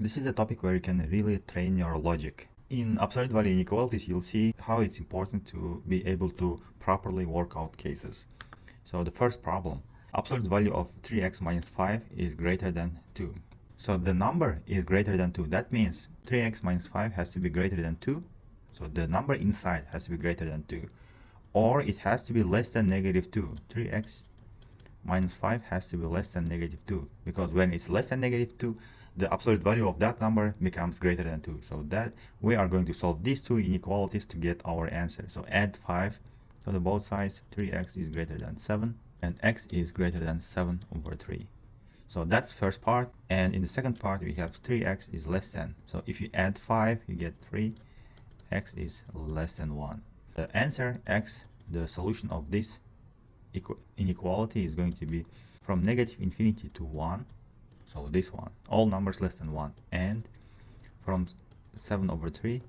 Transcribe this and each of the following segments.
This is a topic where you can really train your logic. In absolute value inequalities, you'll see how it's important to be able to properly work out cases. So the first problem, absolute value of 3x minus 5 is greater than 2. So the number is greater than 2. That means 3x minus 5 has to be greater than 2. So the number inside has to be greater than 2. Or it has to be less than negative 2. 3x minus 5 has to be less than negative 2. Because when it's less than negative 2, the absolute value of that number becomes greater than 2. So that we are going to solve these two inequalities to get our answer. So add 5 to the both sides. 3x is greater than 7 and x is greater than 7 over 3. So that's first part. And in the second part we have 3x is less than. So if you add 5 you get 3. X is less than 1. The answer x, the solution of this inequality is going to be from negative infinity to 1. So this one, all numbers less than 1, and from 7 over 3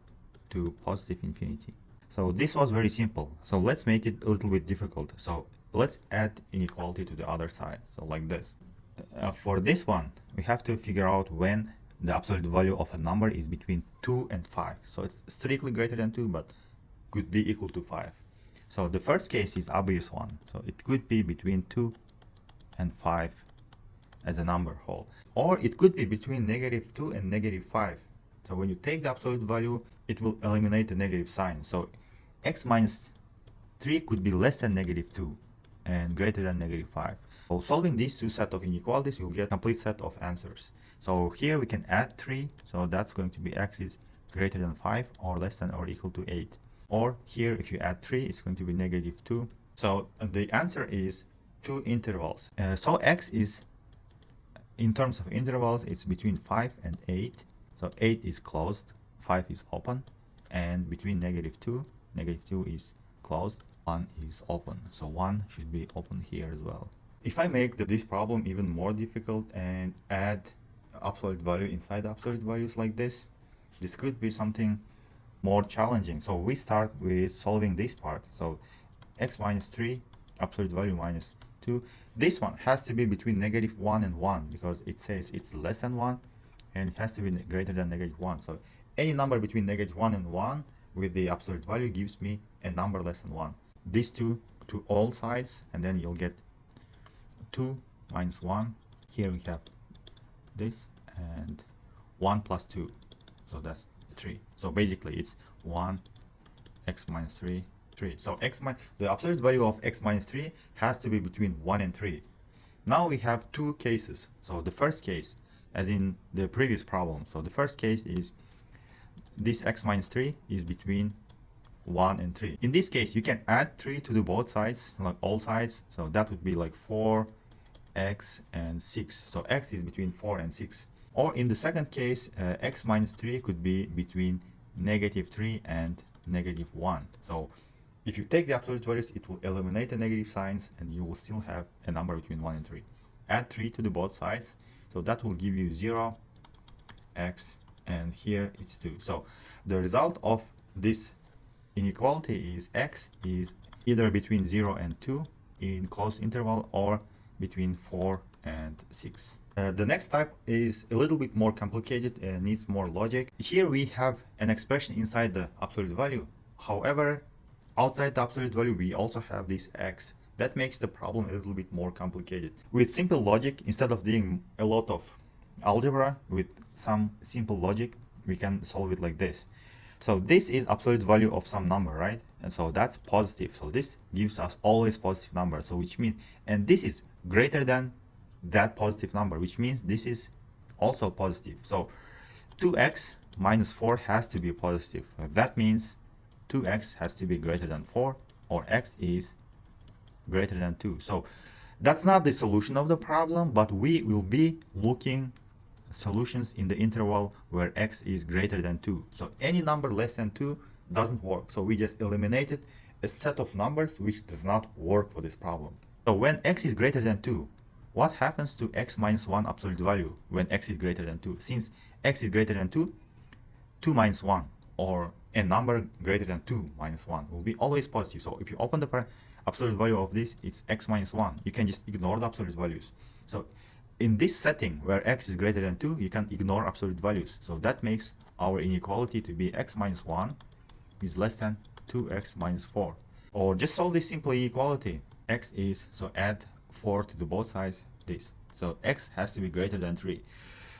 to positive infinity. So this was very simple. So let's make it a little bit difficult. So let's add inequality to the other side. So like this. For this one, we have to figure out when the absolute value of a number is between 2 and 5. So it's strictly greater than 2, but could be equal to 5. So the first case is obvious one. So it could be between 2 and 5 as a number whole. Or it could be between negative 2 and negative 5. So when you take the absolute value, it will eliminate the negative sign. So x minus 3 could be less than negative 2 and greater than negative 5. So solving these two sets of inequalities, you'll get a complete set of answers. So here we can add 3. So that's going to be x is greater than 5 or less than or equal to 8. Or here, if you add 3, it's going to be negative 2. So the answer is two intervals. So x is, in terms of intervals, it's between 5 and 8. So 8 is closed, 5 is open, and between negative 2 is closed, 1 is open. So 1 should be open here as well. If I make this problem even more difficult and add absolute value inside absolute values like this could be something more challenging. So we start with solving this part. So x minus 3, absolute value minus 2. This one has to be between negative 1 and 1 because it says it's less than 1 and it has to be greater than negative 1. So any number between negative 1 and 1 with the absolute value gives me a number less than 1. These two to all sides, and then you'll get 2 minus 1. Here we have this, and 1 plus 2. So that's 3. So basically it's 1 x minus 3. 3. So the absolute value of x minus 3 has to be between 1 and 3. Now we have two cases. So the first case, as in the previous problem, so the first case is this x minus 3 is between 1 and 3. In this case, you can add 3 to the both sides, like all sides. So that would be like 4, x, and 6. So x is between 4 and 6. Or in the second case, x minus 3 could be between negative 3 and negative 1. So if you take the absolute values, it will eliminate the negative signs and you will still have a number between 1 and 3. Add 3 to the both sides. So that will give you 0, x, and here it's 2. So the result of this inequality is x is either between 0 and 2 in closed interval or between 4 and 6. The next type is a little bit more complicated and needs more logic. Here we have an expression inside the absolute value. However, outside the absolute value, we also have this x. That makes the problem a little bit more complicated. With simple logic, instead of doing a lot of algebra, with some simple logic, we can solve it like this. So this is absolute value of some number, right? And so that's positive. So this gives us always positive number. So which means, and this is greater than that positive number, which means this is also positive. So 2x minus 4 has to be positive. That means 2x has to be greater than 4, or x is greater than 2. So that's not the solution of the problem, but we will be looking solutions in the interval where x is greater than 2. So any number less than 2 doesn't work. So we just eliminated a set of numbers which does not work for this problem. So when x is greater than 2, what happens to x minus 1 absolute value when x is greater than 2? Since x is greater than 2, 2 minus 1, or a number greater than 2 minus 1 will be always positive. So if you open the absolute value of this, it's x minus 1. You can just ignore the absolute values. So in this setting where x is greater than 2, you can ignore absolute values. So that makes our inequality to be x minus 1 is less than 2x minus 4. Or just solve this simple inequality. X is, so add 4 to the both sides, this. So x has to be greater than 3.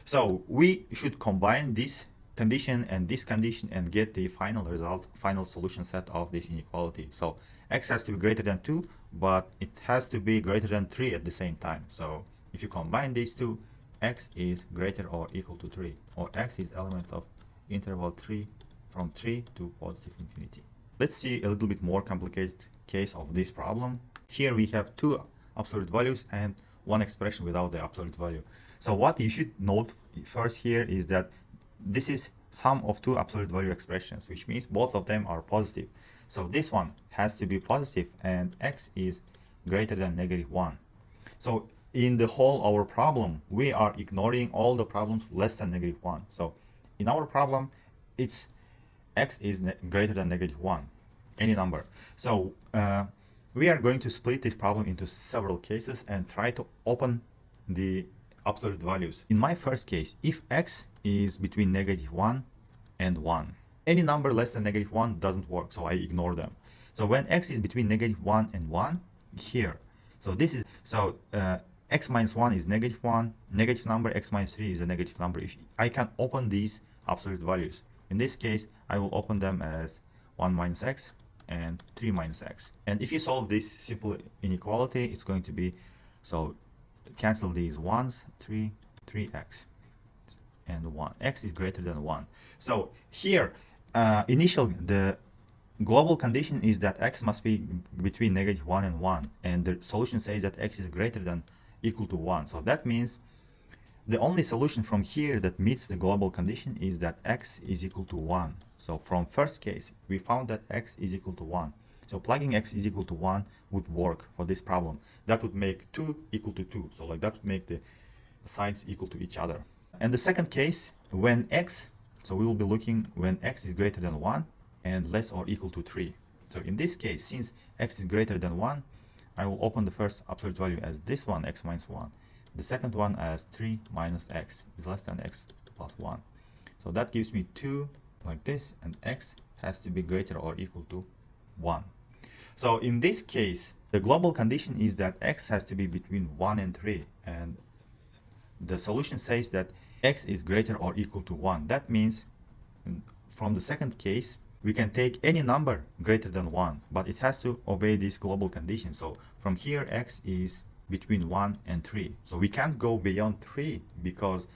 So we should combine this condition and this condition and get the final result, final solution set of this inequality. So x has to be greater than 2, but it has to be greater than 3 at the same time. So if you combine these two, x is greater or equal to 3, or x is element of interval 3 from 3 to positive infinity. Let's see a little bit more complicated case of this problem. Here we have two absolute values and one expression without the absolute value. So what you should note first here is that this is sum of two absolute value expressions, which means both of them are positive. So this one has to be positive and x is greater than -1. So in the whole our problem, we are ignoring all the problems less than -1. So in our problem, it's x is greater than -1, any number. So we are going to split this problem into several cases and try to open the absolute values. In my first case, if x is between -1 and 1, any number less than -1 doesn't work, so I ignore them. So when x is between -1 and 1, here, so this is, so x minus 1 is -1, negative number, x minus 3 is a negative number. If I can open these absolute values, in this case, I will open them as 1 minus x and 3 minus x. And if you solve this simple inequality, it's going to be, so cancel these 1s, 3x, and 1. X is greater than 1. So here, the global condition is that x must be between -1 and 1. And the solution says that x is greater than equal to 1. So that means the only solution from here that meets the global condition is that x is equal to 1. So from first case, we found that x is equal to 1. So plugging x is equal to 1 would work for this problem. That would make 2 equal to 2. So like that would make the sides equal to each other. And the second case, when x, so we will be looking when x is greater than 1 and less or equal to 3. So in this case, since x is greater than 1, I will open the first absolute value as this one, x minus 1. The second one as 3 minus x is less than x plus 1. So that gives me 2 like this, and x has to be greater or equal to 1. So in this case, the global condition is that x has to be between 1 and 3, and the solution says that x is greater or equal to 1. That means from the second case, we can take any number greater than 1, but it has to obey this global condition. So from here, x is between 1 and 3. So we can't go beyond 3 because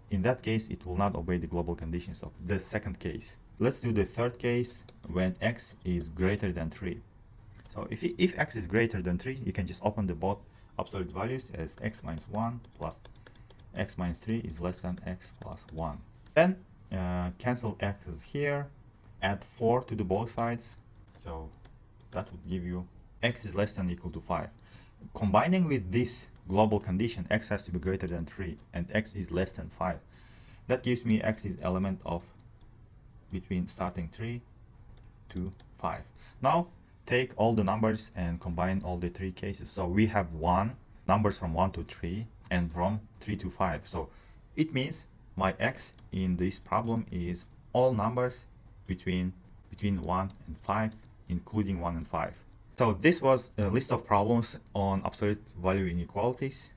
in that case, it will not obey the global conditions of the second case. Let's do the third case when x is greater than 3. So if x is greater than 3, you can just open the both absolute values as x minus 1 plus x minus 3 is less than x plus 1. Then cancel x's here, add 4 to the both sides. So that would give you x is less than or equal to 5. Combining with this global condition, x has to be greater than 3 and x is less than 5. That gives me x is element of between starting 3 to 5. Now take all the numbers and combine all the three cases. So we have numbers from 1 to 3 and from 3 to 5. So it means my x in this problem is all numbers between 1 and 5, including 1 and 5. So this was a list of problems on absolute value inequalities.